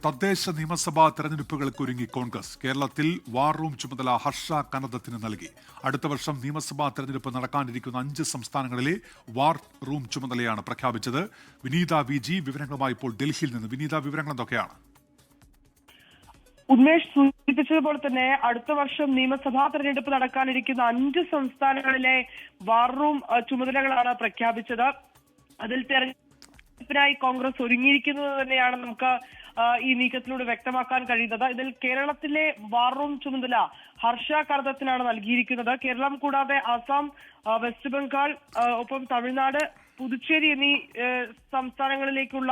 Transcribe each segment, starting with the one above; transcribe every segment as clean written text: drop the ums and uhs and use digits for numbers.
തദ്ദേശ നിയമസഭാ തെരഞ്ഞെടുപ്പുകൾക്കൊരുങ്ങി കോൺഗ്രസ്. കേരളത്തിൽ വാർ റൂം ചുമതല ഹർഷ കനദത്തിന് നൽകി. അടുത്ത വർഷം നിയമസഭാ തെരഞ്ഞെടുപ്പ് നടക്കാനിരിക്കുന്ന 5 സംസ്ഥാനങ്ങളിലെ വാർ റൂം ചുമതലയാണ് പ്രഖ്യാപിച്ചത്. വിനീത വി.ജി വിവരങ്ങളുമായി ഇപ്പോൾ ഡൽഹിയിൽ നിന്ന്. വിനീത, വിവരങ്ങൾ എന്തൊക്കെയാണ്? ഉന്മേഷ് സൂചിപ്പിച്ചതുപോലെ തന്നെ അടുത്ത വർഷം നിയമസഭാ തെരഞ്ഞെടുപ്പ് നടക്കാനിരിക്കുന്ന 5 സംസ്ഥാനങ്ങളിലെ വാർ റൂം ചുമതലകളാണ് പ്രഖ്യാപിച്ചത്. അതിൽ തെരഞ്ഞെടുപ്പിനായി കോൺഗ്രസ് ഒരുങ്ങിയിരിക്കുന്നത് തന്നെയാണ് നമുക്ക് ഈ നീക്കത്തിലൂടെ വ്യക്തമാക്കാൻ കഴിയുന്നത്. ഇതിൽ കേരളത്തിലെ വാർ റൂം ചുമതല ഹർഷ കനദത്തിനാണ് നൽകിയിരിക്കുന്നത്. കേരളം കൂടാതെ ആസാം, വെസ്റ്റ് ബംഗാൾ, ഒപ്പം തമിഴ്നാട്, പുതുച്ചേരി എന്നീ സംസ്ഥാനങ്ങളിലേക്കുള്ള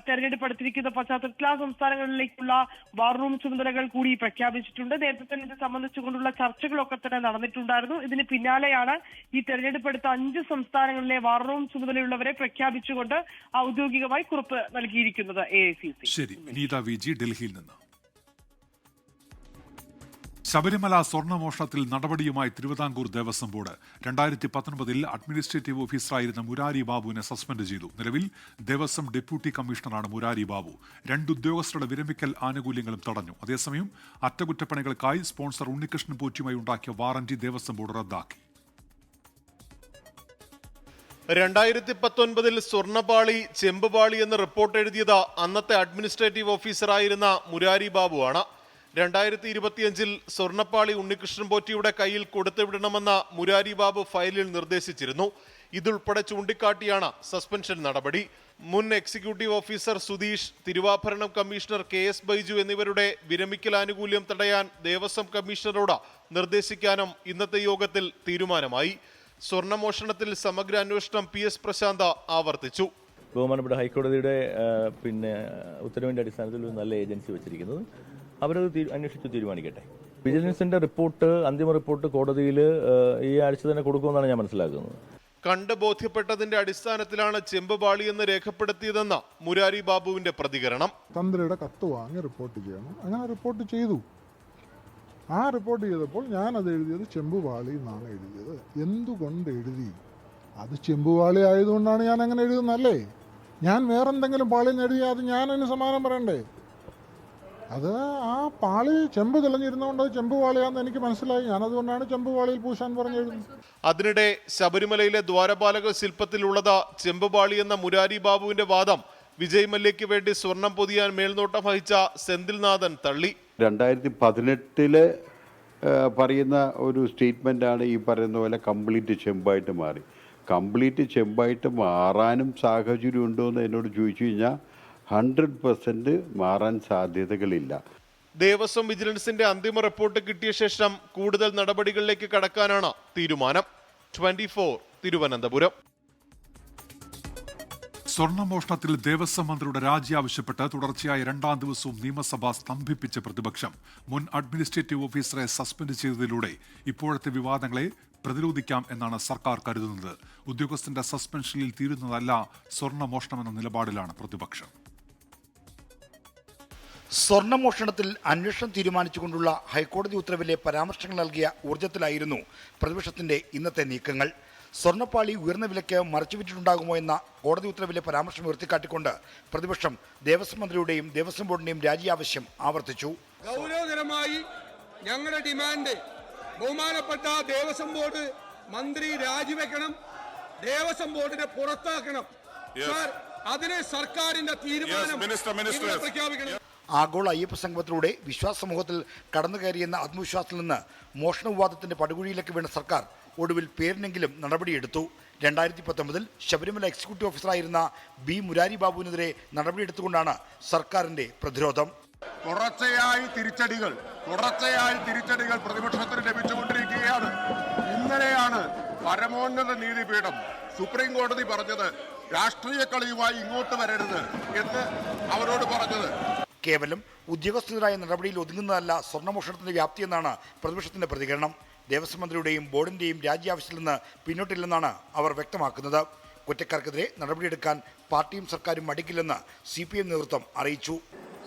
തെരഞ്ഞെടുപ്പ് അടുത്തിരിക്കുന്ന പശ്ചാത്തലത്തിൽ ആ സംസ്ഥാനങ്ങളിലേക്കുള്ള വാർ റൂം ചുമതലകൾ കൂടി പ്രഖ്യാപിച്ചിട്ടുണ്ട്. നേരത്തെ തന്നെ ഇത് സംബന്ധിച്ചുകൊണ്ടുള്ള ചർച്ചകളൊക്കെ തന്നെ നടന്നിട്ടുണ്ടായിരുന്നു. ഇതിന് പിന്നാലെയാണ് ഈ തെരഞ്ഞെടുപ്പ് അടുത്ത 5 സംസ്ഥാനങ്ങളിലെ വാർ റൂം ചുമതലയുള്ളവരെ പ്രഖ്യാപിച്ചുകൊണ്ട് ഔദ്യോഗികമായി കുറിപ്പ് നൽകിയിരിക്കുന്നത് AICC. ശരി, വിനീത വി.ജി ഡൽഹിയിൽ നിന്ന്. ശബരിമല സ്വർണ്ണമോഷണത്തിൽ നടപടിയുമായി തിരുവിതാംകൂർ ദേവസ്വം ബോർഡ്. 2019-ൽ അഡ്മിനിസ്ട്രേറ്റീവ് ഓഫീസറായിരുന്ന മുരാരി ബാബുവിനെ സസ്പെൻഡ് ചെയ്തു. നിലവിൽ ദേവസ്വം ഡെപ്യൂട്ടി കമ്മീഷണറാണ് മുരാരി ബാബു. 2 ഉദ്യോഗസ്ഥരുടെ വിരമിക്കൽ ആനുകൂല്യങ്ങളും തടഞ്ഞു. അതേസമയം അറ്റകുറ്റപ്പണികൾക്കായി സ്പോൺസർ ഉണ്ണികൃഷ്ണൻ പോറ്റിയുമായി ഉണ്ടാക്കിയ വാറന്റി ദേവസ്വം ബോർഡ് റദ്ദാക്കി. 2019-ൽ സ്വർണ്ണപാളി, ചെമ്പുപാളി എന്ന് റിപ്പോർട്ട് എഴുതിയത് അന്നത്തെ അഡ്മിനിസ്ട്രേറ്റീവ് ഓഫീസറായിരുന്ന മുരാരി ബാബുവാണ്. 2025-ൽ സ്വർണ്ണപ്പാളി ഉണ്ണികൃഷ്ണൻ പോറ്റിയുടെ കയ്യിൽ കൊടുത്തുവിടണമെന്ന മുരാരി ബാബു ഫയലിൽ നിർദ്ദേശിച്ചിരുന്നു. ഇതുൾപ്പെടെ ചൂണ്ടിക്കാട്ടിയാണ് സസ്പെൻഷൻ നടപടി. മുൻ എക്സിക്യൂട്ടീവ് ഓഫീസർ സുധീഷ്, തിരുവാഭരണം കമ്മീഷണർ KS ബൈജു എന്നിവരുടെ വിരമിക്കൽ ആനുകൂല്യം തടയാൻ ദേവസ്വം കമ്മീഷണറോട് നിർദ്ദേശിക്കാനും ഇന്നത്തെ യോഗത്തിൽ തീരുമാനമായി. സ്വർണ്ണമോഷണത്തിൽ സമഗ്ര അന്വേഷണം PS പ്രശാന്ത് ആവർത്തിച്ചു. ബഹുമാനപ്പെട്ട ഹൈക്കോടതിയുടെ ഉത്തരവിന്റെ അടിസ്ഥാനത്തിൽ ഒരു നല്ല ഏജൻസി വെച്ചിരിക്കുന്നത്, അവരത് അന്വേഷിച്ച് തീരുമാനിക്കട്ടെ. വിജിലൻസിന്റെ റിപ്പോർട്ട്, അന്തിമ റിപ്പോർട്ട് കോടതിയിൽ ഈ ആഴ്ച തന്നെ കൊടുക്കുമെന്നാണ് ഞാൻ മനസ്സിലാക്കുന്നത്. കണ്ട് ബോധ്യപ്പെട്ടതിന്റെ അടിസ്ഥാനത്തിലാണ് ചെമ്പുപാളി എന്ന് രേഖപ്പെടുത്തിയതെന്ന മുരാരി ബാബുവിന്റെ പ്രതികരണം. തന്ത്രിയുടെ കത്ത് വാങ്ങി റിപ്പോർട്ട് ചെയ്യണം, അങ്ങനെ റിപ്പോർട്ട് ചെയ്തു. ആ റിപ്പോർട്ട് ചെയ്തപ്പോൾ ഞാൻ അത് എഴുതിയത് ചെമ്പുപാളി എന്നാണ് എഴുതിയത്. എന്തുകൊണ്ട് എഴുതി? അത് ചെമ്പുപാളി ആയതുകൊണ്ടാണ് ഞാൻ അങ്ങനെ എഴുതുന്നല്ലേ. ഞാൻ വേറെന്തെങ്കിലും പാളിന്ന് എഴുതിയാൽ അത് ഞാൻ അതിന് സമാനം പറയണ്ടേ? അത് ആ പാളി ചെമ്പ് തെളിഞ്ഞിരുന്നതുകൊണ്ട് അത് ചെമ്പുപാളിയാന്ന് എനിക്ക് മനസ്സിലായി. ഞാനതുകൊണ്ടാണ് ചെമ്പുപാളിയിൽ പൂശാൻ പറഞ്ഞെഴുതുന്നത്. അതിനിടെ ശബരിമലയിലെ ദ്വാരപാലക ശില്പത്തിലുള്ളത് ചെമ്പുപാളി എന്ന മുരാരി ബാബുവിന്റെ വാദം വിജയ് മല്യയ്ക്ക് വേണ്ടി സ്വർണം പൊതിയാൻ മേൽനോട്ടം വഹിച്ച സെന്തിൽനാഥൻ തള്ളി. 2018 പറയുന്ന ഒരു സ്റ്റേറ്റ്മെന്റാണ് ഈ പറയുന്ന പോലെ കംപ്ലീറ്റ് ചെമ്പായിട്ട് മാറി. കംപ്ലീറ്റ് ചെമ്പായിട്ട് മാറാനും സാഹചര്യം ഉണ്ടോ എന്ന് എന്നോട് ചോദിച്ചു കഴിഞ്ഞാൽ 100% മാറാൻ സാധ്യതകളില്ല. ദേവസ്വം വിജിലൻസിന്റെ അന്തിമ റിപ്പോർട്ട് കിട്ടിയ ശേഷം കൂടുതൽ നടപടികളിലേക്ക് കടക്കാനാണ് തീരുമാനം. 24 തിരുവനന്തപുരം. സ്വർണ്ണമോഷണത്തിൽ ദേവസ്വം മന്ത്രിയുടെ രാജി ആവശ്യപ്പെട്ട് തുടർച്ചയായ 2ാം ദിവസവും നിയമസഭ സ്തംഭിപ്പിച്ച പ്രതിപക്ഷം. മുൻ അഡ്മിനിസ്ട്രേറ്റീവ് ഓഫീസറെ സസ്പെൻഡ് ചെയ്തതിലൂടെ ഇപ്പോഴത്തെ വിവാദങ്ങളെ പ്രതിരോധിക്കാം എന്നാണ് സർക്കാർ കരുതുന്നത്. ഉദ്യോഗസ്ഥന്റെ സസ്പെൻഷനിൽ തീരുന്നതല്ല സ്വർണ്ണമോഷണമെന്ന നിലപാടിലാണ് പ്രതിപക്ഷം. സ്വർണ്ണമോഷണത്തിൽ അന്വേഷണം തീരുമാനിച്ചുകൊണ്ടുള്ള ഹൈക്കോടതി ഉത്തരവിലെ പരാമർശങ്ങൾ നൽകിയ ഊർജ്ജത്തിലായിരുന്നു പ്രതിപക്ഷത്തിന്റെ ഇന്നത്തെ നീക്കങ്ങൾ. സ്വർണ്ണപ്പാളി ഉയർന്ന വിലയ്ക്ക് മറച്ചുവിറ്റിട്ടുണ്ടാകുമോ എന്ന കോടതി ഉത്തരവിലെ പരാമർശം ഉയർത്തിക്കാട്ടിക്കൊണ്ട് പ്രതിപക്ഷം ദേവസ്വം മന്ത്രിയുടെയും ദേവസ്വം ബോർഡിന്റെയും രാജി ആവശ്യം ആവർത്തിച്ചു. ഗൗരവതരമായി ഞങ്ങളുടെ ഡിമാൻഡ് ബഹുമാനപ്പെട്ട ദേവസ്വം ബോർഡ് മന്ത്രി രാജിവെക്കണം, ദേവസ്വം ബോർഡിനെ പുറത്താക്കണം. അതിന് സർക്കാരിന്റെ തീരുമാനം പ്രഖ്യാപിക്കണം. ആഗോള അയ്യപ്പ സംഗമത്തിലൂടെ വിശ്വാസ സമൂഹത്തിൽ കടന്നുകയറിയെന്ന ആത്മവിശ്വാസത്തിൽ നിന്ന് മോഷണ വിവാദത്തിന്റെ പടുകുഴിയിലേക്ക് വീണ സർക്കാർ ഒടുവിൽ പേരിനെങ്കിലും നടപടിയെടുത്തു. 2019-ൽ ശബരിമല എക്സിക്യൂട്ടീവ് ഓഫീസറായിരുന്ന B മുരാരി ബാബുവിനെതിരെ നടപടിയെടുത്തുകൊണ്ടാണ് സർക്കാരിന്റെ പ്രതിരോധം. തുടർച്ചയായി തിരിച്ചടികൾ പ്രതിപക്ഷത്തിന് ലഭിച്ചുകൊണ്ടിരിക്കുകയാണ്. ഇന്നലെയാണ് പരമോന്നത നീതിപീഠം സുപ്രീം കോടതി പറഞ്ഞത് രാഷ്ട്രീയ കളിയുമായി ഇങ്ങോട്ട് വരരുത് എന്ന് അവരോട് പറഞ്ഞത്. കേവലം ഉദ്യോഗസ്ഥരായ നടപടിയിൽ ഒതുങ്ങുന്നതല്ല സ്വർണ്ണമോഷണത്തിന്റെ വ്യാപ്തിയെന്നാണ് പ്രതിപക്ഷത്തിന്റെ പ്രതികരണം. ദേവസ്വം മന്ത്രിയുടെയും ബോർഡിന്റെയും രാജി ആവശ്യത്തിൽ നിന്ന് പിന്നോട്ടില്ലെന്നാണ് അവർ വ്യക്തമാക്കുന്നത്. കുറ്റക്കാർക്കെതിരെ നടപടിയെടുക്കാൻ പാർട്ടിയും സർക്കാരും മടിക്കില്ലെന്ന് CPM നേതൃത്വം അറിയിച്ചു.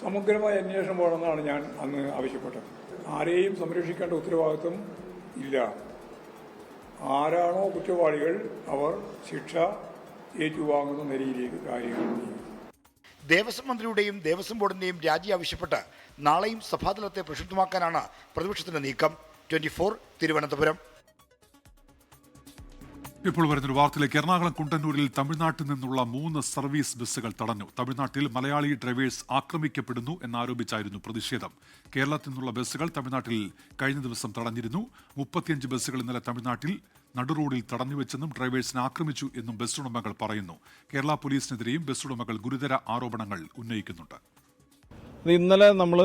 സമഗ്രമായ അന്വേഷണം വേണമെന്നാണ് ഞാൻ അന്ന് ആവശ്യപ്പെട്ടത്. ആരെയും സംരക്ഷിക്കേണ്ട ഉത്തരവാദിത്വം ഇല്ല. ആരാണോ കുറ്റവാളികൾ അവർ ശിക്ഷ ഏറ്റുവാങ്ങുന്ന നിലയിലേക്ക് കാര്യങ്ങൾ നീങ്ങി. ദേവസ്വം മന്ത്രിയുടെയും ദേവസ്വം ബോർഡിന്റെയും രാജി ആവശ്യപ്പെട്ട് നാളെയും സഭാതലത്തെ പ്രക്ഷുബ്ധമാക്കാനാണ് പ്രതിപക്ഷത്തിന്റെ നീക്കം. 24 തിരുവനന്തപുരം. ഇപ്പോൾ വരുന്നൊരു വാർത്തയിലേക്ക്. എറണാകുളം കുണ്ടന്നൂരിൽ തമിഴ്നാട്ടിൽ നിന്നുള്ള 3 സർവീസ് ബസ്സുകൾ തടഞ്ഞു. തമിഴ്നാട്ടിൽ മലയാളി ഡ്രൈവേഴ്സ് ആക്രമിക്കപ്പെടുന്നു എന്നാരോപിച്ചായിരുന്നു പ്രതിഷേധം. കേരളത്തിൽ നിന്നുള്ള ബസ്സുകൾ തമിഴ്നാട്ടിൽ കഴിഞ്ഞ ദിവസം തടഞ്ഞിരുന്നു. 35 ബസ്സുകൾ ഇന്നലെ തമിഴ്നാട്ടിൽ നടുറോഡിൽ തടഞ്ഞുവെച്ചെന്നും ഡ്രൈവേഴ്സിനെ ആക്രമിച്ചു എന്നും ബസ് ഉടമകൾ പറയുന്നു. കേരള പോലീസിനെതിരെയും ബസ് ഉടമകൾ ഗുരുതര ആരോപണങ്ങൾ ഉന്നയിക്കുന്നുണ്ട്. ഇന്നലെ നമ്മൾ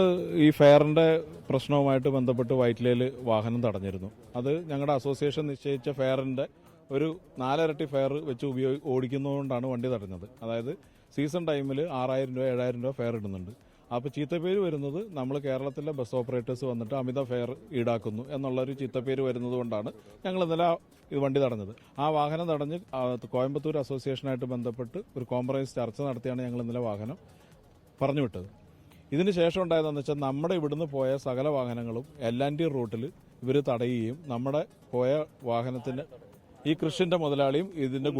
ഈ ഫെയറിന്റെ പ്രശ്നവുമായിട്ട് ബന്ധപ്പെട്ട് വൈറ്റിലയിൽ വാഹനം തടഞ്ഞിരുന്നു. അത് ഞങ്ങളുടെ അസോസിയേഷൻ നിശ്ചയിച്ച ഫെയറിന്റെ ഒരു 4 ഇരട്ടി ഫെയർ വെച്ച് ഓടിക്കുന്നതുകൊണ്ടാണ് വണ്ടി തടഞ്ഞത്. അതായത് സീസൺ ടൈമിൽ 6000 രൂപ 7000 രൂപ ഫെയർ ഇടുന്നുണ്ട്. അപ്പോൾ ചീത്തപ്പേര് വരുന്നത് നമ്മൾ കേരളത്തിലെ ബസ് ഓപ്പറേറ്റേഴ്സ് വന്നിട്ട് അമിത ഫെയർ ഈടാക്കുന്നു എന്നുള്ളൊരു ചീത്തപ്പേര് വരുന്നത് കൊണ്ടാണ് ഞങ്ങൾ ഇന്നലെ ഇത് വണ്ടി തടഞ്ഞത്. ആ വാഹനം തടഞ്ഞ് കോയമ്പത്തൂർ അസോസിയേഷനായിട്ട് ബന്ധപ്പെട്ട് ഒരു കോംപ്രമൈസ് ചർച്ച നടത്തിയാണ് ഞങ്ങൾ ഇന്നലെ വാഹനം പറഞ്ഞു വിട്ടത്. ഇതിന് ശേഷം ഉണ്ടായതെന്ന് വെച്ചാൽ നമ്മുടെ ഇവിടുന്ന് പോയ സകല വാഹനങ്ങളും L&T റൂട്ടിൽ ഇവർ തടയുകയും നമ്മുടെ പോയ വാഹനത്തിന് ഈ കൃഷിന്റെ മുതലാളിയും ഇതിന്റെ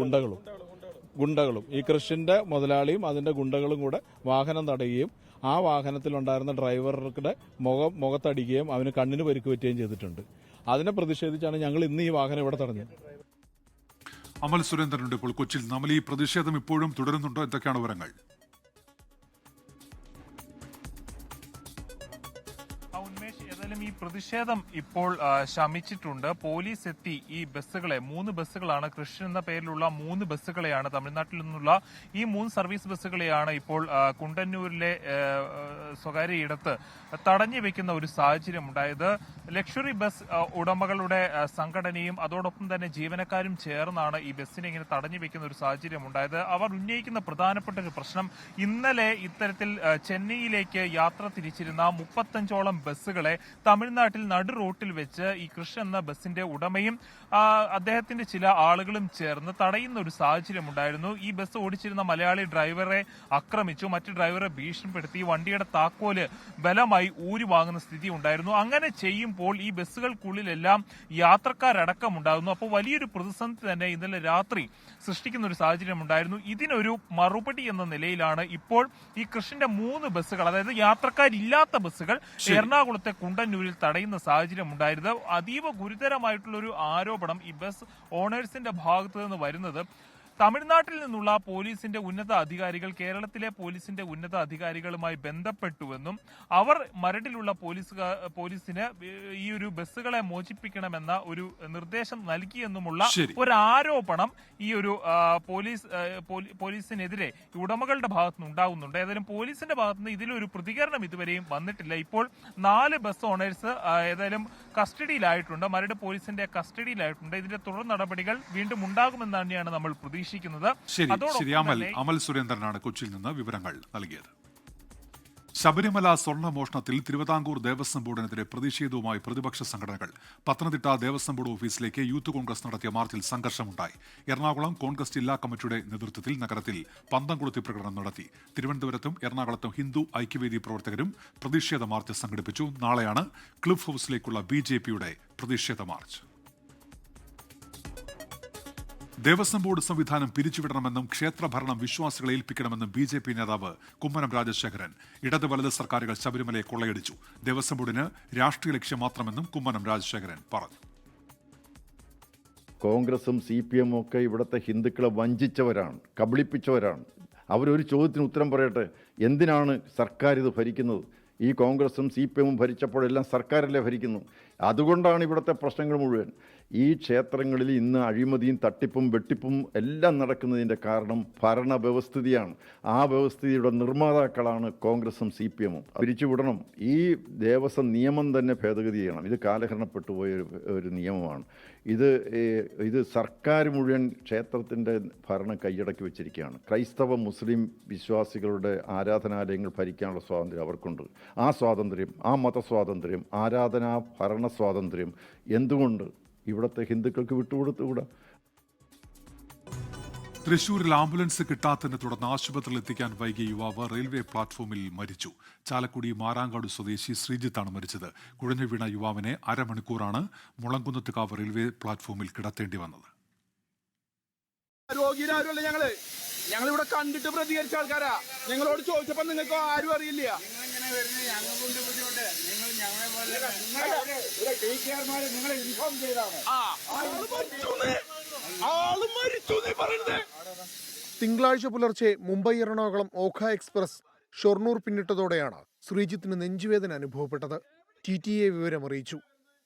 ഗുണ്ടകളും ഈ കൃഷിന്റെ മുതലാളിയും അതിന്റെ ഗുണ്ടകളും കൂടെ വാഹനം തടയുകയും ആ വാഹനത്തിലുണ്ടായിരുന്ന ഡ്രൈവറുടെ മുഖത്തടിക്കുകയും അവന് കണ്ണിന് പരിക്ക് പറ്റുകയും ചെയ്തിട്ടുണ്ട്. അതിനെ പ്രതിഷേധിച്ചാണ് ഞങ്ങൾ ഇന്ന് ഈ വാഹനം ഇവിടെ തടഞ്ഞത്. അമൽ സുരേന്ദ്രനുണ്ട് ഇപ്പോൾ കൊച്ചിയിൽ. നമ്മൾ ഈ പ്രതിഷേധം ഇപ്പോഴും തുടരുന്നുണ്ടോ? എന്തൊക്കെയാണ് വിവരങ്ങൾ? ഏതായാലും ഈ പ്രതിഷേധം ഇപ്പോൾ ശമിച്ചിട്ടുണ്ട്. പോലീസ് എത്തി ഈ ബസ്സുകളെ 3 ബസ്സുകളാണ്, കൃഷ്ണൻ എന്ന പേരിലുള്ള 3 ബസ്സുകളെയാണ്, തമിഴ്നാട്ടിൽ നിന്നുള്ള ഈ 3 സർവീസ് ബസ്സുകളെയാണ് ഇപ്പോൾ കുണ്ടന്നൂരിലെ സ്വകാര്യ ഇടത്ത് തടഞ്ഞു വെക്കുന്ന ഒരു സാഹചര്യം ഉണ്ടായത്. ലക്ഷറി ബസ് ഉടമകളുടെ സംഘടനയും അതോടൊപ്പം തന്നെ ജീവനക്കാരും ചേർന്നാണ് ഈ ബസ്സിനെ ഇങ്ങനെ തടഞ്ഞു വെക്കുന്ന ഒരു സാഹചര്യം ഉണ്ടായത്. അവർ ഉന്നയിക്കുന്ന പ്രധാനപ്പെട്ട ഒരു പ്രശ്നം, ഇന്നലെ ഇത്തരത്തിൽ ചെന്നൈയിലേക്ക് യാത്ര തിരിച്ചിരുന്ന 35ഓളം ബസ്സുകളെ തമിഴ്നാട്ടിൽ നടു റോട്ടിൽ വെച്ച് ഈ കൃഷ്ണൻ എന്ന ബസിന്റെ ഉടമയും അദ്ദേഹത്തിന്റെ ചില ആളുകളും ചേർന്ന് തടയുന്ന ഒരു സാഹചര്യം ഉണ്ടായിരുന്നു. ഈ ബസ് ഓടിച്ചിരുന്ന മലയാളി ഡ്രൈവറെ ആക്രമിച്ചു, മറ്റു ഡ്രൈവറെ ഭീഷണിപ്പെടുത്തി, വണ്ടിയുടെ താക്കോല് ബലമായി ഊരി വാങ്ങുന്ന സ്ഥിതി ഉണ്ടായിരുന്നു. അങ്ങനെ ചെയ്യുമ്പോൾ ഈ ബസ്സുകൾക്കുള്ളിലെല്ലാം യാത്രക്കാരടക്കം ഉണ്ടാകുന്നു. അപ്പോൾ വലിയൊരു പ്രതിസന്ധി തന്നെ ഇന്നലെ രാത്രി സൃഷ്ടിക്കുന്ന ഒരു സാഹചര്യം ഉണ്ടായിരുന്നു. ഇതിനൊരു മറുപടി എന്ന നിലയിലാണ് ഇപ്പോൾ ഈ കൃഷ്ണന്റെ 3 ബസ്സുകൾ, അതായത് യാത്രക്കാരില്ലാത്ത ബസ്സുകൾ എറണാകുളത്തെ കുണ്ടന്നൂരിൽ തടയുന്ന സാഹചര്യം ഉണ്ടായിരുന്നത്. അതീവ ഗുരുതരമായിട്ടുള്ള ഒരു ആരോപണം ഈ ബസ് ഓണേഴ്സിന്റെ ഭാഗത്തു നിന്ന് വരുന്നത്, തമിഴ്നാട്ടിൽ നിന്നുള്ള പോലീസിന്റെ ഉന്നത അധികാരികൾ കേരളത്തിലെ പോലീസിന്റെ ഉന്നത അധികാരികളുമായി ബന്ധപ്പെട്ടുവെന്നും അവർ മരടിലുള്ള പോലീസിന് ഈ ഒരു ബസ്സുകളെ മോചിപ്പിക്കണമെന്ന ഒരു നിർദ്ദേശം നൽകിയെന്നുമുള്ള ഒരു ആരോപണം ഈ ഒരു പോലീസിനെതിരെ ഉടമകളുടെ ഭാഗത്തുനിന്ന് ഉണ്ടാകുന്നുണ്ട്. ഏതായാലും പോലീസിന്റെ ഭാഗത്തുനിന്ന് ഇതിലൊരു പ്രതികരണം ഇതുവരെയും വന്നിട്ടില്ല. ഇപ്പോൾ 4 ബസ് ഓണേഴ്സ് ഏതായാലും കസ്റ്റഡിയിലായിട്ടുണ്ട്, മരട് പോലീസിന്റെ കസ്റ്റഡിയിലായിട്ടുണ്ട്. ഇതിന്റെ തുടർ നടപടികൾ വീണ്ടും ഉണ്ടാകുമെന്ന് തന്നെയാണ് നമ്മൾ പ്രതീക്ഷിക്കുന്നത്. ശരി, അമൽ സുരേന്ദ്രനാണ് കൊച്ചിയിൽ നിന്ന് വിവരങ്ങൾ നൽകിയത്. ശബരിമല സ്വർണ്ണ മോഷണത്തിൽ തിരുവിതാംകൂർ ദേവസ്വം ബോർഡിനെതിരെ പ്രതിഷേധവുമായി പ്രതിപക്ഷ സംഘടനകൾ. പത്തനംതിട്ട ദേവസ്വം ബോർഡ് ഓഫീസിലേക്ക് യൂത്ത് കോൺഗ്രസ് നടത്തിയ മാർച്ചിൽ സംഘർഷമുണ്ടായി. എറണാകുളം കോൺഗ്രസ് ജില്ലാ കമ്മിറ്റിയുടെ നേതൃത്വത്തിൽ നഗരത്തിൽ പന്തം കൊളുത്തി പ്രകടനം നടത്തി. തിരുവനന്തപുരത്തും എറണാകുളത്തും ഹിന്ദു ഐക്യവേദി പ്രവർത്തകരും പ്രതിഷേധ മാർച്ച് സംഘടിപ്പിച്ചു. നാളെയാണ് ക്ലിഫ് ഹൌസിലേക്കുള്ള BJPയുടെ പ്രതിഷേധ മാർച്ച്. ദേവസ്വം ബോർഡ് സംവിധാനം പിരിച്ചുവിടണമെന്നും ക്ഷേത്രഭരണം വിശ്വാസികളെ ഏൽപ്പിക്കണമെന്നും BJP നേതാവ് കുമ്മനം രാജശേഖരൻ. ഇടത് വലത് സർക്കാരുകൾ ശബരിമലയെ കൊള്ളയടിച്ചു, ദേവസ്വം ബോർഡിന് രാഷ്ട്രീയ ലക്ഷ്യം മാത്രമെന്നും കുമ്മനം രാജശേഖരൻ പറഞ്ഞു. കോൺഗ്രസും CPM ഒക്കെ ഇവിടുത്തെ ഹിന്ദുക്കളെ വഞ്ചിച്ചവരാണ്, കബളിപ്പിച്ചവരാണ്. അവരൊരു ചോദ്യത്തിന് ഉത്തരം പറയട്ടെ, എന്തിനാണ് സർക്കാർ ഇത് ഭരിക്കുന്നത്? ഈ കോൺഗ്രസും CPM ഭരിച്ചപ്പോഴെല്ലാം സർക്കാരല്ലേ ഭരിക്കുന്നു. അതുകൊണ്ടാണ് ഇവിടുത്തെ പ്രശ്നങ്ങൾ മുഴുവൻ. ഈ ക്ഷേത്രങ്ങളിൽ ഇന്ന് അഴിമതിയും തട്ടിപ്പും വെട്ടിപ്പും എല്ലാം നടക്കുന്നതിൻ്റെ കാരണം ഭരണവ്യവസ്ഥിതിയാണ്. ആ വ്യവസ്ഥിതിയുടെ നിർമ്മാതാക്കളാണ് കോൺഗ്രസും CPM. പിരിച്ചുവിടണം. ഈ ദേവസ്വം നിയമം തന്നെ ഭേദഗതി ചെയ്യണം. ഇത് കാലഹരണപ്പെട്ടു പോയ ഒരു നിയമമാണ്. ഇത് സർക്കാർ മുഴുവൻ ക്ഷേത്രത്തിൻ്റെ ഭരണം കൈയടക്കി വെച്ചിരിക്കുകയാണ്. ക്രൈസ്തവ മുസ്ലിം വിശ്വാസികളുടെ ആരാധനാലയങ്ങൾ ഭരിക്കാനുള്ള സ്വാതന്ത്ര്യം അവർക്കുണ്ട്. ആ സ്വാതന്ത്ര്യം, ആ മതസ്വാതന്ത്ര്യം, ആരാധനാ ഭരണ സ്വാതന്ത്ര്യം എന്തുകൊണ്ട് ഇവിടുത്തെ ഹിന്ദുക്കൾക്ക് വിട്ടുകൊടുത്തുകൂടാ? തൃശൂരിൽ ആംബുലൻസ് കിട്ടാത്തതിനെ തുടർന്ന് ആശുപത്രിയിൽ എത്തിക്കാൻ വൈകിയ യുവാവ് റെയിൽവേ പ്ലാറ്റ്ഫോമിൽ മരിച്ചു. ചാലക്കുടി മാരാങ്കാട് സ്വദേശി ശ്രീജിത്താണ് മരിച്ചത്. കുഴഞ്ഞു വീണ യുവാവിനെ അരമണിക്കൂറാണ് മുളങ്കുന്നത്തുകാവ് റെയിൽവേ പ്ലാറ്റ്ഫോമിൽ കിടത്തേണ്ടി വന്നത്. രോഗിയാരുമല്ല ഞങ്ങള്, ഞങ്ങളിവിടെ കണ്ടിട്ട് പ്രതികരിച്ച ആൾക്കാരാ. ഞങ്ങളോട് ചോദിച്ചപ്പോ നിങ്ങൾക്ക് ആരും അറിയില്ല. തിങ്കളാഴ്ച പുലർച്ചെ മുംബൈ എറണാകുളം ഓഖ എക്സ്പ്രസ് ഷൊർണൂർ പിന്നിട്ടതോടെയാണ് ശ്രീജിത്തിന് നെഞ്ചുവേദന അനുഭവപ്പെട്ടത്. TTA വിവരമറിയിച്ചു.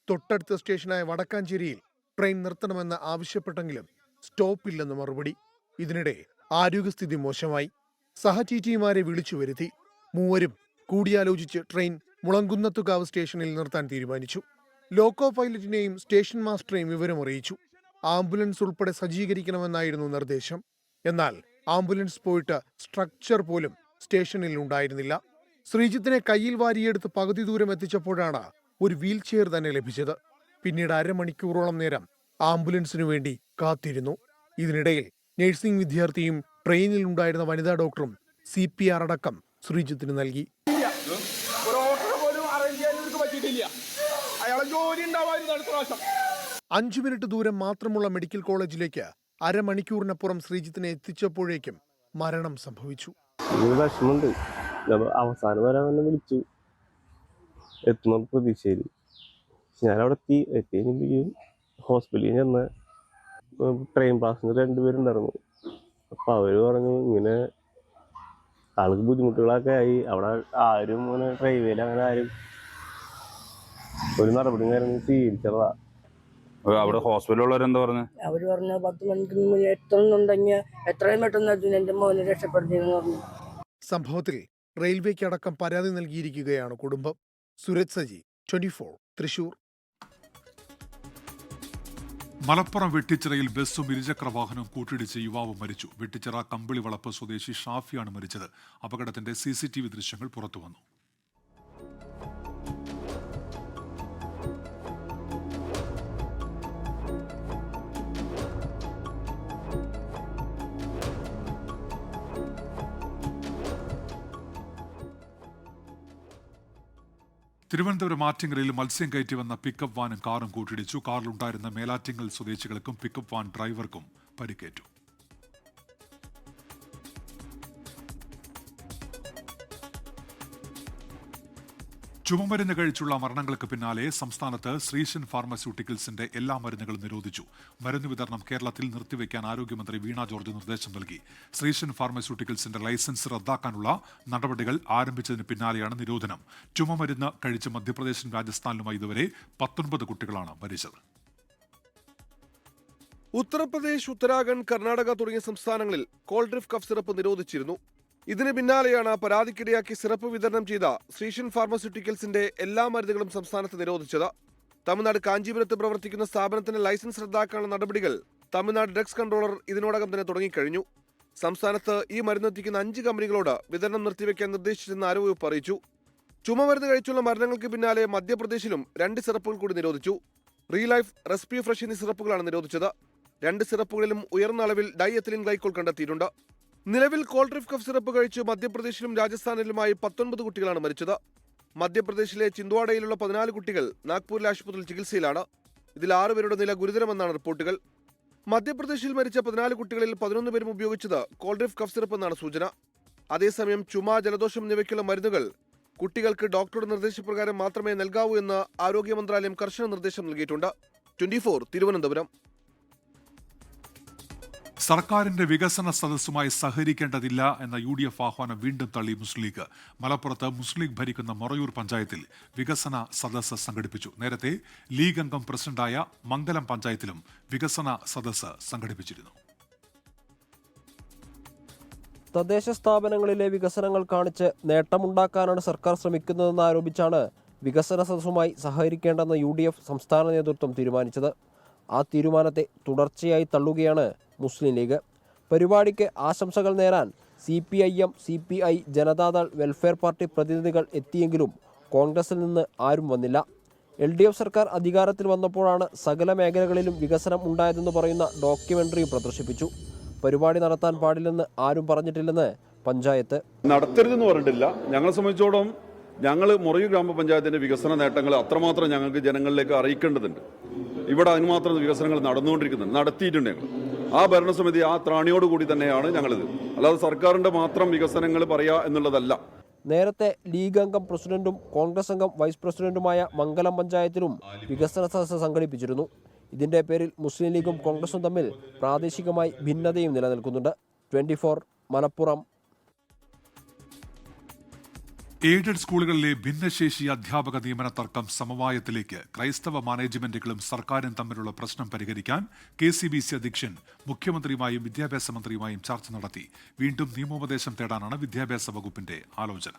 തൊട്ടടുത്ത സ്റ്റേഷനായ വടക്കാഞ്ചേരിയിൽ ട്രെയിൻ നിർത്തണമെന്ന് ആവശ്യപ്പെട്ടെങ്കിലും സ്റ്റോപ്പില്ലെന്ന് മറുപടി. ഇതിനിടെ ആരോഗ്യസ്ഥിതി മോശമായി. സഹ TTമാരെ വിളിച്ചു വരുത്തി. മൂവരും കൂടിയാലോചിച്ച് ട്രെയിൻ മുളങ്കുന്നത്തുകാവ് സ്റ്റേഷനിൽ നിർത്താൻ തീരുമാനിച്ചു. ലോക്കോ പൈലറ്റിനെയും സ്റ്റേഷൻ മാസ്റ്ററെയും വിവരമറിയിച്ചു. ആംബുലൻസ് ഉൾപ്പെടെ സജ്ജീകരിക്കണമെന്നായിരുന്നു നിർദ്ദേശം. എന്നാൽ ആംബുലൻസ് പോയിട്ട് സ്ട്രക്ചർ പോലും സ്റ്റേഷനിൽ ഉണ്ടായിരുന്നില്ല. ശ്രീജിത്തിനെ കയ്യിൽ വാരിയെടുത്ത് പകുതി ദൂരം എത്തിച്ചപ്പോഴാണ് ഒരു വീൽ ചെയർ തന്നെ ലഭിച്ചത്. പിന്നീട് അരമണിക്കൂറോളം നേരം ആംബുലൻസിനു വേണ്ടി കാത്തിരുന്നു. ഇതിനിടയിൽ നഴ്സിംഗ് വിദ്യാർത്ഥിയും ട്രെയിനിൽ ഉണ്ടായിരുന്ന വനിതാ ഡോക്ടറും CPR അടക്കം ശ്രീജിത്തിന് നൽകി. ഒരു ഓട്ടോ പോലും അറേഞ്ച് ചെയ്യാൻ ഇവർക്ക് പറ്റിയിട്ടില്ല. അയാളെ ജോലി ഉണ്ടാവാൻ അടുത്ത പ്രാവശ്യം. 5 മിനിറ്റ് ദൂരം മാത്രമുള്ള മെഡിക്കൽ കോളേജിലേക്ക് അരമണിക്കൂറിനപ്പുറം ശ്രീജിത്തിനെ എത്തിച്ചപ്പോഴേക്കും മരണം സംഭവിച്ചു. വിഷമുണ്ട്. അവസാനം വരാൻ തന്നെ വിളിച്ചു എത്തുന്ന പ്രതീക്ഷയിൽ ഞാനവിടെ എത്തി ഹോസ്പിറ്റലിൽ ചെന്ന് ട്രെയിൻ പാസഞ്ചർ 2 പേരുണ്ടായിരുന്നു. അപ്പം അവർ പറഞ്ഞു ഇങ്ങനെ ആൾക്ക് ബുദ്ധിമുട്ടുകളൊക്കെ ആയി. അവിടെ ആരും അങ്ങനെ ഡ്രൈവേയിൽ അങ്ങനെ ആരും ഒരു നടപടിയും കാര്യം സ്വീകരിച്ചതാ. അവിടെ ഹോസ്പിറ്റലുള്ളവരെന്താ പറഞ്ഞു? അവര് പറഞ്ഞു 10 മണിക്ക് എത്തുന്നുണ്ടെങ്കിൽ എത്രയും പെട്ടെന്ന് എന്റെ മോനെ രക്ഷപ്പെടുത്തിയെന്ന് പറഞ്ഞു. സംഭവത്തിൽ റെയിൽവേക്കടക്കം പരാതി നൽകിയിരിക്കുകയാണ് കുടുംബം. സുരജ് സജി, 24, തൃശൂർ. മലപ്പുറം വെട്ടിച്ചിറയിൽ ബസ്സും ഇരുചക്ര വാഹനവും കൂട്ടിയിടിച്ച് യുവാവ് മരിച്ചു. വെട്ടിച്ചിറ കമ്പിളിവളപ്പ് സ്വദേശി ഷാഫിയാണ് മരിച്ചത്. അപകടത്തിന്റെ CCTV ദൃശ്യങ്ങൾ പുറത്തുവന്നു. തിരുവനന്തപുരം ആറ്റിങ്ങലിൽ മത്സ്യം കയറ്റി വന്ന പിക്കപ്പ് വാനും കാറും കൂട്ടിയിടിച്ചു. കാറിലുണ്ടായിരുന്ന മേലാറ്റിങ്ങൽ സ്വദേശികൾക്കും പിക്കപ്പ് വാൻ ഡ്രൈവർക്കും പരിക്കേറ്റു. ചുമമരുന്ന് കഴിച്ചുള്ള മരണങ്ങൾക്ക് പിന്നാലെ സംസ്ഥാനത്ത് ശ്രീശൻ ഫാർമസ്യൂട്ടിക്കൽസിന്റെ എല്ലാ മരുന്നുകളും നിരോധിച്ചു. മരുന്ന് വിതരണം കേരളത്തിൽ നിർത്തിവെക്കാൻ ആരോഗ്യമന്ത്രി വീണ ജോർജ് നിർദ്ദേശം നൽകി. ശ്രീശൻ ഫാർമസ്യൂട്ടിക്കൽസിന്റെ ലൈസൻസ് റദ്ദാക്കാനുള്ള നടപടികൾ ആരംഭിച്ചതിന് പിന്നാലെയാണ് നിരോധനം. ചുമമരുന്ന് കഴിച്ച് മധ്യപ്രദേശിലും രാജസ്ഥാനിലുമായി ഇതുവരെ 19 കുട്ടികളാണ് മരിച്ചത്. ഉത്തർപ്രദേശ്, ഉത്തരാഖണ്ഡ്, കർണാടക തുടങ്ങിയ സംസ്ഥാനങ്ങളിൽ കോൾഡ്രിഫ് കഫ് സിറപ്പ് നിരോധിച്ചിരുന്നു. ഇതിന് പിന്നാലെയാണ് പരാതിക്കിടയാക്കി സിറപ്പ് വിതരണം ചെയ്ത ശ്രീശൻ ഫാർമസ്യൂട്ടിക്കൽസിന്റെ എല്ലാ മരുന്നുകളും സംസ്ഥാനത്ത് നിരോധിച്ചത്. തമിഴ്നാട് കാഞ്ചീപുരത്ത് പ്രവർത്തിക്കുന്ന സ്ഥാപനത്തിന്റെ ലൈസൻസ് റദ്ദാക്കാനുള്ള നടപടികൾ തമിഴ്നാട് ഡ്രഗ്സ് കൺട്രോളർ ഇതിനോടകം തന്നെ തുടങ്ങിക്കഴിഞ്ഞു. സംസ്ഥാനത്ത് ഈ മരുന്നെത്തിക്കുന്ന 5 കമ്പനികളോട് വിതരണം നിർത്തിവെക്കാൻ നിർദ്ദേശിച്ചെന്ന് ആരോഗ്യവകുപ്പ് അറിയിച്ചു. ചുമമരുന്ന് കഴിച്ചുള്ള മരണങ്ങൾക്ക് പിന്നാലെ മധ്യപ്രദേശിലും 2 സിറപ്പുകൾ കൂടി നിരോധിച്ചു. റീലൈഫ്, റെസ്പി ഫ്രഷ് എന്നീ സിറപ്പുകളാണ് നിരോധിച്ചത്. 2 സിറപ്പുകളിലും ഉയർന്ന അളവിൽ ഡൈഎത്തിലിൻ ഗ്ലൈക്കോൾ കണ്ടെത്തിയിട്ടുണ്ട്. നിലവിൽ കോൾഡ്രിഫ് കഫ് സിറപ്പ് കഴിച്ച് മധ്യപ്രദേശിലും രാജസ്ഥാനിലുമായി 19 കുട്ടികളാണ് മരിച്ചത്. മധ്യപ്രദേശിലെ ചിന്ദ്വാഡയിലുള്ള 14 കുട്ടികൾ നാഗ്പൂരിലെ ആശുപത്രിയിൽ ചികിത്സയിലാണ്. ഇതിൽ 6 പേരുടെ നില ഗുരുതരമെന്നാണ് റിപ്പോർട്ടുകൾ. മധ്യപ്രദേശിൽ മരിച്ച 14 കുട്ടികളിൽ 11 പേരും ഉപയോഗിച്ചത് കോൾഡ്രിഫ് കഫ് സിറപ്പ് എന്നാണ് സൂചന. അതേസമയം ചുമ, ജലദോഷം എന്നിവയ്ക്കുള്ള മരുന്നുകൾ കുട്ടികൾക്ക് ഡോക്ടറുടെ നിർദ്ദേശപ്രകാരം മാത്രമേ നൽകാവൂ എന്ന് ആരോഗ്യ മന്ത്രാലയം കർശന നിർദ്ദേശം നൽകിയിട്ടുണ്ട്. 24, തിരുവനന്തപുരം. സർക്കാരിന്റെ വികസന സദസ്സുമായി സഹകരിക്കേണ്ടതില്ല എന്ന UDF ആഹ്വാനം വീണ്ടും തള്ളി മുസ്ലിം ലീഗ്. മലപ്പുറത്ത് മുസ്ലിം ലീഗ് ഭരിക്കുന്ന മൊറയൂർ പഞ്ചായത്തിൽ വികസന സദസ്സ് സംഘടിപ്പിച്ചു. നേരത്തെ ലീഗ് അംഗം പ്രസിഡന്റായ മംഗലം പഞ്ചായത്തിലും വികസന സദസ്സ് സംഘടിപ്പിച്ചിരുന്നു. തദ്ദേശ സ്ഥാപനങ്ങളിലെ വികസനങ്ങൾ കാണിച്ച് നേട്ടമുണ്ടാക്കാനാണ് സർക്കാർ ശ്രമിക്കുന്നതെന്ന് ആരോപിച്ചാണ് വികസന സദസ്സുമായി സഹകരിക്കേണ്ടെന്ന് UDF സംസ്ഥാന നേതൃത്വം തീരുമാനിച്ചത്. ആ തീരുമാനത്തെ തുടർച്ചയായി തള്ളുകയാണ് മുസ്ലിം ലീഗ്. പരിപാടിക്ക് ആശംസകൾ നേരാൻ CPIM, CPI, Janata Dal, welfare party പ്രതിനിധികൾ എത്തിയെങ്കിലും കോൺഗ്രസിൽ നിന്ന് ആരും വന്നില്ല. LDF സർക്കാർ അധികാരത്തിൽ വന്നപ്പോഴാണ് സകല മേഖലകളിലും വികസനം ഉണ്ടായതെന്ന് പറയുന്ന ഡോക്യുമെന്ററിയും പ്രദർശിപ്പിച്ചു. പരിപാടി നടത്താൻ പാടില്ലെന്ന് ആരും പറഞ്ഞിട്ടില്ലെന്ന് പഞ്ചായത്ത്. നടത്തരുതെന്ന് പറഞ്ഞിട്ടില്ല. ഞങ്ങളെ സംബന്ധിച്ചോളം ഞങ്ങൾ മൊറയൂർ ഗ്രാമപഞ്ചായത്തിന്റെ വികസന നേട്ടങ്ങൾ അത്രമാത്രം ഞങ്ങൾക്ക് ജനങ്ങളിലേക്ക് അറിയിക്കേണ്ടതുണ്ട്. ഇവിടെ അതിനുമാത്രം വികസനങ്ങൾ നടന്നുകൊണ്ടിരിക്കുന്നുണ്ട്, നടത്തിയിട്ടുണ്ട് ഞങ്ങൾ. ആ ഭരണസമിതി ആ ത്രാണിയോടുകൂടി തന്നെയാണ് ഞങ്ങളിത്. അല്ലാതെ സർക്കാരിൻ്റെ മാത്രം വികസനങ്ങൾ പറയുക എന്നുള്ളതല്ല. നേരത്തെ ലീഗ് അംഗം പ്രസിഡന്റും കോൺഗ്രസ് അംഗം വൈസ് പ്രസിഡന്റുമായ മംഗലം പഞ്ചായത്തിലും വികസന സദസ്സ് സംഘടിപ്പിച്ചിരുന്നു. ഇതിന്റെ പേരിൽ മുസ്ലിം ലീഗും കോൺഗ്രസും തമ്മിൽ പ്രാദേശികമായി ഭിന്നതയും നിലനിൽക്കുന്നുണ്ട്. 24 മലപ്പുറം. എയ്ഡഡ് സ്കൂളുകളിലെ ഭിന്നശേഷി അധ്യാപക നിയമന തർക്കം സമവായത്തിലേക്ക്. ക്രൈസ്തവ മാനേജ്മെന്റുകളും സർക്കാരും തമ്മിലുള്ള പ്രശ്നം പരിഹരിക്കാൻ KCBC അധ്യക്ഷൻ മുഖ്യമന്ത്രിയുമായും വിദ്യാഭ്യാസ മന്ത്രിയുമായും ചർച്ച നടത്തി. വീണ്ടും നിയമോപദേശം തേടാനാണ് വിദ്യാഭ്യാസ വകുപ്പിന്റെ ആലോചന.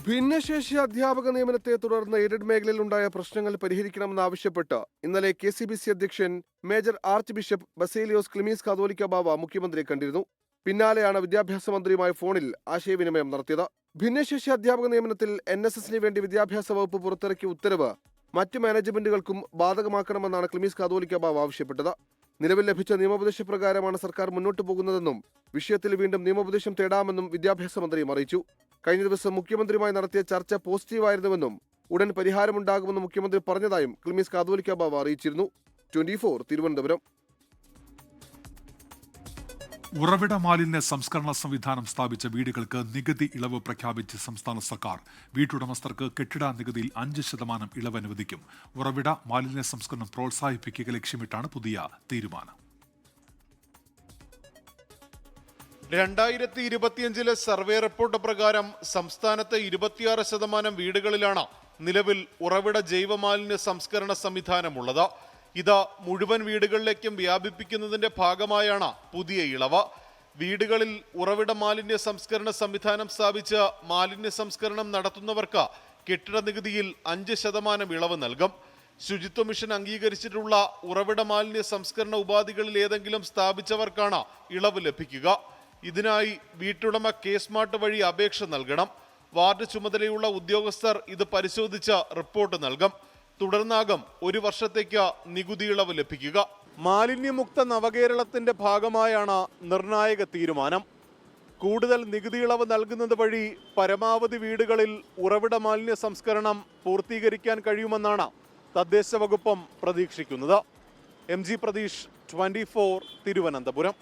ഭിന്നശേഷി അധ്യാപക നിയമനത്തെ തുടർന്ന് എയ്ഡഡ് മേഖലയിൽ ഉണ്ടായ പ്രശ്നങ്ങൾ പരിഹരിക്കണമെന്നാവശ്യപ്പെട്ട് ഇന്നലെ KCBC അധ്യക്ഷൻ major archbishop Baselios Cleemis Catholicos Bava മുഖ്യമന്ത്രിയെ കണ്ടിരുന്നു. പിന്നാലെയാണ് വിദ്യാഭ്യാസ മന്ത്രിയുമായി ഫോണിൽ ആശയവിനിമയം നടത്തിയത്. ഭിന്നശേഷി അധ്യാപക നിയമനത്തിൽ NSSന് വേണ്ടി വിദ്യാഭ്യാസ വകുപ്പ് പുറത്തിറക്കിയ ഉത്തരവ് മറ്റ് മാനേജ്മെന്റുകൾക്കും ബാധകമാക്കണമെന്നാണ് ക്ലിമീസ് കാതോലിക്ക ബാവ ആവശ്യപ്പെട്ടത്. നിലവിൽ ലഭിച്ച നിയമോപദേശപ്രകാരമാണ് സർക്കാർ മുന്നോട്ടു പോകുന്നതെന്നും വിഷയത്തിൽ വീണ്ടും നിയമോപദേശം തേടാമെന്നും വിദ്യാഭ്യാസ മന്ത്രിയും അറിയിച്ചു. കഴിഞ്ഞ ദിവസം മുഖ്യമന്ത്രിയുമായി നടത്തിയ ചർച്ച പോസിറ്റീവായിരുന്നുവെന്നും ഉടൻ പരിഹാരമുണ്ടാകുമെന്നും മുഖ്യമന്ത്രി പറഞ്ഞതായും ക്ലിമീസ് കാതോലിക്ക ബാവ അറിയിച്ചിരുന്നു. 24 തിരുവനന്തപുരം. ഉറവിട മാലിന്യ സംസ്കരണ സംവിധാനം സ്ഥാപിച്ച വീടുകൾക്ക് നികുതി ഇളവ് പ്രഖ്യാപിച്ച് സംസ്ഥാന സർക്കാർ. വീട്ടുടമസ്ഥർക്ക് കെട്ടിട നികുതിയിൽ 5% ഇളവ് അനുവദിക്കും. ഉറവിട മാലിന്യ സംസ്കരണം പ്രോത്സാഹിപ്പിക്കുക ലക്ഷ്യമിട്ടാണ് പുതിയ തീരുമാനം. 2025 സർവേ റിപ്പോർട്ട് പ്രകാരം സംസ്ഥാനത്തെ 26% വീടുകളിലാണ് നിലവിൽ ഉറവിട ജൈവമാലിന്യ സംസ്കരണ സംവിധാനമുള്ളത്. ഇത് മുഴുവൻ വീടുകളിലേക്കും വ്യാപിപ്പിക്കുന്നതിന്റെ ഭാഗമായാണ് പുതിയ ഇളവ്. വീടുകളിൽ ഉറവിട മാലിന്യ സംസ്കരണ സംവിധാനം സ്ഥാപിച്ച് മാലിന്യ സംസ്കരണം നടത്തുന്നവർക്ക് കെട്ടിട നികുതിയിൽ 5% ഇളവ് നൽകും. ശുചിത്വ മിഷൻ അംഗീകരിച്ചിട്ടുള്ള ഉറവിട മാലിന്യ സംസ്കരണ ഉപാധികളിൽ ഏതെങ്കിലും സ്ഥാപിച്ചവർക്കാണ് ഇളവ് ലഭിക്കുക. ഇതിനായി വീട്ടുടമ K-സ്മാർട്ട് വഴി അപേക്ഷ നൽകണം. വാർഡ് ചുമതലയുള്ള ഉദ്യോഗസ്ഥർ ഇത് പരിശോധിച്ച് റിപ്പോർട്ട് നൽകും. തുടർന്നാകും 1 വർഷത്തേക്ക് നികുതി ഇളവ് ലഭിക്കുക. മാലിന്യമുക്ത നവകേരളത്തിന്റെ ഭാഗമായാണ് നിർണായക തീരുമാനം. കൂടുതൽ നികുതി ഇളവ് നൽകുന്നത് വഴി പരമാവധി വീടുകളിൽ ഉറവിട മാലിന്യ സംസ്കരണം പൂർത്തീകരിക്കാൻ കഴിയുമെന്നാണ് തദ്ദേശ വകുപ്പും പ്രതീക്ഷിക്കുന്നത്. MG പ്രതീഷ്, 24 തിരുവനന്തപുരം.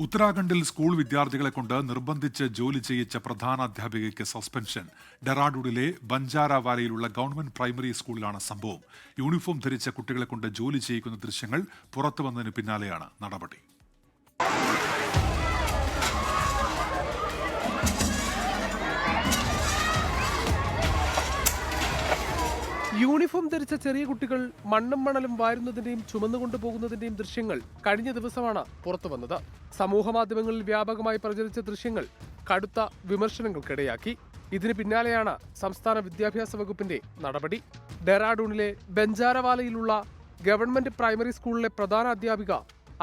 ഉത്തരാഖണ്ഡിൽ സ്കൂൾ വിദ്യാർത്ഥികളെ കൊണ്ട് നിർബന്ധിച്ച് ജോലി ചെയ്യിച്ച പ്രധാനാധ്യാപികയ്ക്ക് സസ്പെൻഷൻ. ഡെറാഡൂണിലെ ബഞ്ചാരാവാലയിലുള്ള ഗവൺമെന്റ് പ്രൈമറി സ്കൂളിലാണ് സംഭവം. യൂണിഫോം ധരിച്ച കുട്ടികളെ കൊണ്ട് ജോലി ചെയ്യിക്കുന്ന ദൃശ്യങ്ങൾ പുറത്തുവന്നതിന് പിന്നാലെയാണ് നടപടി. യൂണിഫോം ധരിച്ച ചെറിയ കുട്ടികൾ മണ്ണും മണലും വാരുന്നതിന്റെയും ചുമന്നുകൊണ്ടു പോകുന്നതിന്റെയും ദൃശ്യങ്ങൾ കഴിഞ്ഞ ദിവസമാണ് പുറത്തുവന്നത്. സമൂഹ മാധ്യമങ്ങളിൽ വ്യാപകമായി പ്രചരിച്ച ദൃശ്യങ്ങൾ കടുത്ത വിമർശനങ്ങൾക്കിടയാക്കി. ഇതിന് പിന്നാലെയാണ് സംസ്ഥാന വിദ്യാഭ്യാസ വകുപ്പിന്റെ നടപടി. ഡെറാഡൂണിലെ ബഞ്ചാരവാലയിലുള്ള ഗവൺമെന്റ് പ്രൈമറി സ്കൂളിലെ പ്രധാന അധ്യാപിക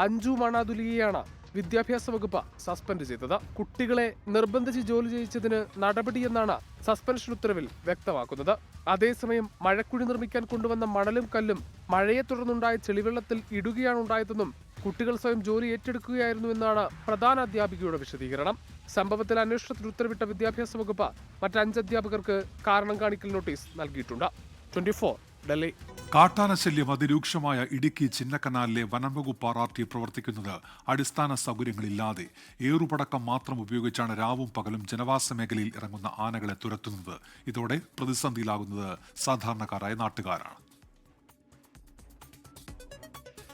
അഞ്ജു മണാദുലിയെയാണ് വിദ്യാഭ്യാസ വകുപ്പ് സസ്പെൻഡ് ചെയ്തത്. കുട്ടികളെ നിർബന്ധിച്ച് ജോലി ചെയ്യിച്ചതിന് നടപടിയെന്നാണ് സസ്പെൻഷൻ ഉത്തരവിൽ വ്യക്തമാക്കുന്നത്. അതേസമയം മഴക്കുഴി നിർമ്മിക്കാൻ കൊണ്ടുവന്ന മണലും കല്ലും മഴയെ തുടർന്നുണ്ടായ ചെളിവെള്ളത്തിൽ ഇടുകയാണ് ഉണ്ടായതെന്നും കുട്ടികൾ സ്വയം ജോലി ഏറ്റെടുക്കുകയായിരുന്നു എന്നാണ് പ്രധാന അധ്യാപികയുടെ വിശദീകരണം. സംഭവത്തിൽ അന്വേഷണത്തിന് ഉത്തരവിട്ട വിദ്യാഭ്യാസ വകുപ്പ് മറ്റ് 5 അധ്യാപകർക്ക് കാരണം കാണിക്കൽ നോട്ടീസ് നൽകിയിട്ടുണ്ട്. 24 ഡൽഹി. കാട്ടാനശല്യം അതിരൂക്ഷമായ ഇടുക്കി ചിന്നക്കനാലിലെ വനംവകുപ്പ് RRT പ്രവർത്തിക്കുന്നത് അടിസ്ഥാന സൗകര്യങ്ങളില്ലാതെ. ഏറുപടക്കം മാത്രം ഉപയോഗിച്ചാണ് രാവും പകലും ജനവാസ മേഖലയിൽ ഇറങ്ങുന്ന ആനകളെ തുരത്തുന്നത്. ഇതോടെ പ്രതിസന്ധിയിലാകുന്നത് സാധാരണക്കാരായ നാട്ടുകാരാണ്.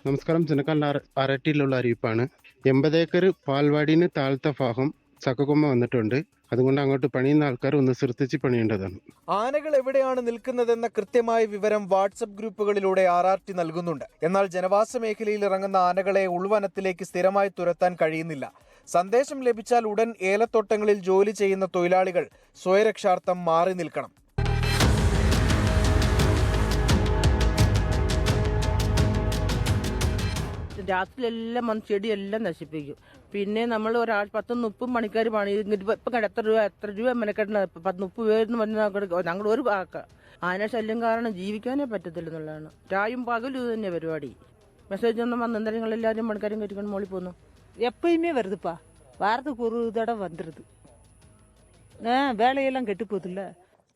നമസ്കാരം. ചിന്നക്കനാൽ RRTയിലുള്ള അറിയിപ്പാണ്. 80 ഏക്കർ പാൽവാടിന് താഴത്തെ ഭാഗം ചക്കക്കൊമ്പ വന്നിട്ടുണ്ട്. അതുകൊണ്ട് അങ്ങോട്ട് പണിയുന്ന ആൾക്കാർ ഒന്ന് ശ്രദ്ധിച്ച് പണിയേണ്ടതാണ്. ആനകൾ എവിടെയാണ് നിൽക്കുന്നതെന്ന കൃത്യമായ വിവരം വാട്സപ്പ് ഗ്രൂപ്പുകളിലൂടെ RRT നൽകുന്നുണ്ട്. എന്നാൽ ജനവാസ മേഖലയിൽ ഇറങ്ങുന്ന ആനകളെ ഉൾവനത്തിലേക്ക് സ്ഥിരമായി തുരത്താൻ കഴിയുന്നില്ല. സന്ദേശം ലഭിച്ചാൽ ഉടൻ ഏലത്തോട്ടങ്ങളിൽ ജോലി ചെയ്യുന്ന തൊഴിലാളികൾ സ്വയരക്ഷാർത്ഥം മാറി നിൽക്കണം. രാത്രിയിലെല്ലാം വന്ന് ചെടിയെല്ലാം നശിപ്പിക്കും. പിന്നെ നമ്മൾ ഒരാൾ 10-30 മണിക്കാർ പണി ഇപ്പം എത്ര രൂപ മെനക്കെട്ടണ 10-30 പേരെന്ന് പറഞ്ഞാൽ ഞങ്ങൾ ഒരു ആന ശല്യം കാരണം ജീവിക്കാനേ പറ്റത്തില്ല എന്നുള്ളതാണ്. രായും പകലും ഇത് തന്നെ പരിപാടി. മെസ്സേജ് ഒന്നും വന്ന് എന്തായാലും ഞങ്ങളെല്ലാവരും പണിക്കാരും കയറ്റിക്കൊണ്ട് മോളിൽ പോന്നു. எப்பயுமே வருதுப்பா. வாரத்துக்கு ஒரு தடவை வந்துடுது. வேலையெல்லாம் கெட்டு போகுதுல்ல.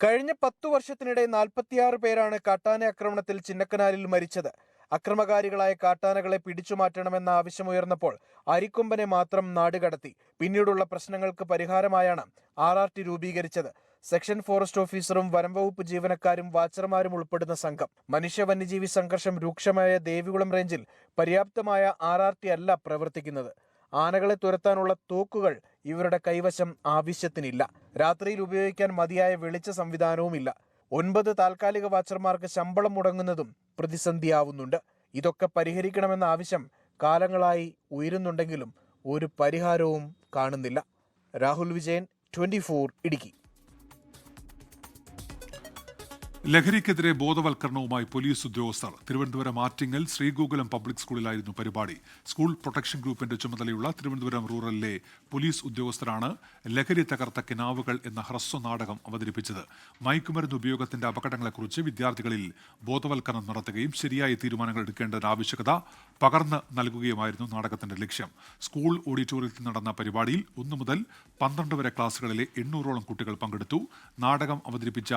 കഴിഞ്ഞ 10 വർഷത്തിനിടെ 46 പേരാണ് കാട്ടാന ആക്രമണത്തിൽ ചിന്നക്കനാലിൽ മരിച്ചത്. അക്രമകാരികളായ കാട്ടാനകളെ പിടിച്ചുമാറ്റണമെന്ന ആവശ്യമുയർന്നപ്പോൾ അരിക്കൊമ്പനെ മാത്രം നാടുകടത്തി. പിന്നീടുള്ള പ്രശ്നങ്ങൾക്ക് പരിഹാരമായാണ് RRT രൂപീകരിച്ചത്. സെക്ഷൻ ഫോറസ്റ്റ് ഓഫീസറും വനംവകുപ്പ് ജീവനക്കാരും വാച്ചർമാരും ഉൾപ്പെടുന്ന സംഘം. മനുഷ്യ വന്യജീവി സംഘർഷം രൂക്ഷമായ ദേവികുളം റേഞ്ചിൽ പര്യാപ്തമായ RRT അല്ല പ്രവർത്തിക്കുന്നത്. ആനകളെ തുരത്താനുള്ള തോക്കുകൾ ഇവരുടെ കൈവശം ആവശ്യത്തിനില്ല. രാത്രിയിൽ ഉപയോഗിക്കാൻ മതിയായ വെളിച്ച സംവിധാനവുമില്ല. 9 താൽക്കാലിക വാച്ചർമാർക്ക് ശമ്പളം മുടങ്ങുന്നതും പ്രതിസന്ധിയാവുന്നുണ്ട്. ഇതൊക്കെ പരിഹരിക്കണമെന്ന ആവശ്യം കാലങ്ങളായി ഉയരുന്നുണ്ടെങ്കിലും ഒരു പരിഹാരവും കാണുന്നില്ല. രാഹുൽ വിജയൻ, 24 ഇടുക്കി. ലഹരിക്കെതിരെ ബോധവൽക്കരണവുമായി പോലീസ് ഉദ്യോഗസ്ഥർ. തിരുവനന്തപുരം ആറ്റിങ്ങൽ ശ്രീഗോകുലം പബ്ലിക് സ്കൂളിലായിരുന്നു പരിപാടി. സ്കൂൾ പ്രൊട്ടക്ഷൻ ഗ്രൂപ്പിന്റെ ചുമതലയുള്ള തിരുവനന്തപുരം റൂറലിലെ പോലീസ് ഉദ്യോഗസ്ഥരാണ് ലഹരി തകർത്ത കിനാവുകൾ എന്ന ഹ്രസ്വ നാടകം അവതരിപ്പിച്ചത്. മയക്കുമരുന്ന് ഉപയോഗത്തിന്റെ അപകടങ്ങളെക്കുറിച്ച് വിദ്യാർത്ഥികളിൽ ബോധവൽക്കരണം നടത്തുകയും ശരിയായ തീരുമാനങ്ങൾ എടുക്കേണ്ടതിന്റെ ആവശ്യകത പകർന്ന് നൽകുകയുമായിരുന്നു നാടകത്തിന്റെ ലക്ഷ്യം. സ്കൂൾ ഓഡിറ്റോറിയത്തിൽ നടന്ന പരിപാടിയിൽ 1 മുതൽ 12 വരെ ക്ലാസുകളിലെ 800ഓളം കുട്ടികൾ പങ്കെടുത്തു. നാടകം അവതരിപ്പിച്ച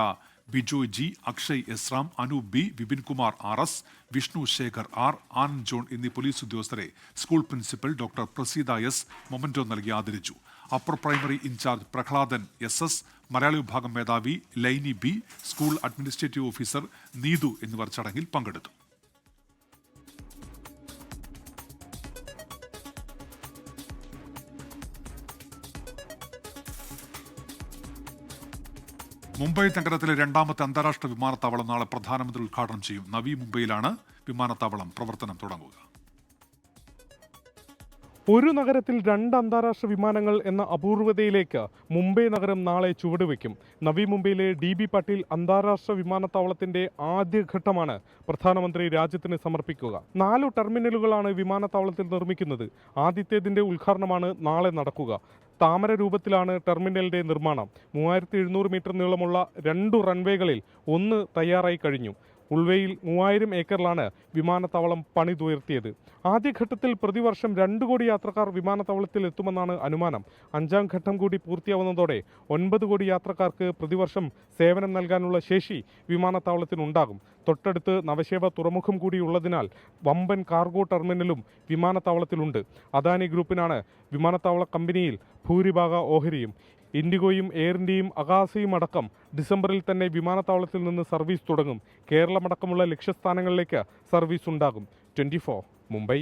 Bijoy G, Akshay S Ram, Anoop B, Vipin Kumar RS, Vishnu Shekhar R, Anand John എന്നീ പോലീസ് ഉദ്യോഗസ്ഥരെ school principal doctor Praseetha S memento നൽകി ആദരിച്ചു. Upper primary in charge Prahladan SS, Malayali വിഭാഗം മേധാവി Laini B, school administrative officer Neethu എന്നിവർ ചടങ്ങിൽ പങ്കെടുത്തു. മുംബൈ നഗരത്തിലെ 2ാമത്തെ അന്താരാഷ്ട്ര വിമാനത്താവളം നാളെ പ്രധാനമന്ത്രി ഉദ്ഘാടനം ചെയ്യും. നവി മുംബൈയിലാണ് വിമാനത്താവളം പ്രവർത്തനം തുടങ്ങുക. ഒരു നഗരത്തിൽ 2 അന്താരാഷ്ട്ര വിമാനങ്ങൾ എന്ന അപൂർവതയിലേക്ക് മുംബൈ നഗരം നാളെ ചുവടുവെക്കും. നവി മുംബൈയിലെ DB പട്ടേൽ അന്താരാഷ്ട്ര വിമാനത്താവളത്തിന്റെ ആദ്യഘട്ടമാണ് പ്രധാനമന്ത്രി രാജ്യത്തിന് സമർപ്പിക്കുക. 4 ടെർമിനലുകളാണ് വിമാനത്താവളത്തിൽ നിർമ്മിക്കുന്നത്. ആദ്യത്തേതിന്റെ ഉദ്ഘാടനമാണ് നാളെ നടക്കുക. താമര രൂപത്തിലാണ് ടെർമിനലിന്റെ നിർമ്മാണം. 3700 മീറ്റർ നീളമുള്ള 2 റൺവേകളിൽ 1 തയ്യാറായി കഴിഞ്ഞു. ഉൾവേയിൽ 3000 ഏക്കറിലാണ് വിമാനത്താവളം പണിതുയർത്തിയത്. ആദ്യഘട്ടത്തിൽ പ്രതിവർഷം 2 കോടി യാത്രക്കാർ വിമാനത്താവളത്തിൽ എത്തുമെന്നാണ് അനുമാനം. 5ാം ഘട്ടം കൂടി പൂർത്തിയാവുന്നതോടെ 9 കോടി യാത്രക്കാർക്ക് പ്രതിവർഷം സേവനം നൽകാനുള്ള ശേഷി വിമാനത്താവളത്തിനുണ്ടാകും. തൊട്ടടുത്ത് നവശേവ തുറമുഖം കൂടി ഉള്ളതിനാൽ വമ്പൻ കാർഗോ ടെർമിനലും വിമാനത്താവളത്തിലുണ്ട്. അദാനി ഗ്രൂപ്പിനാണ് വിമാനത്താവള കമ്പനിയിൽ ഭൂരിഭാഗ ഓഹരിയും. ഇൻഡിഗോയും എയർ ഇന്ത്യയും അഗാസയും അടക്കം ഡിസംബറിൽ തന്നെ വിമാനത്താവളത്തിൽ നിന്ന് സർവീസ് തുടങ്ങും. കേരളമടക്കമുള്ള ലക്ഷ്യസ്ഥാനങ്ങളിലേക്ക് സർവീസ് ഉണ്ടാകും. 24 മുംബൈ.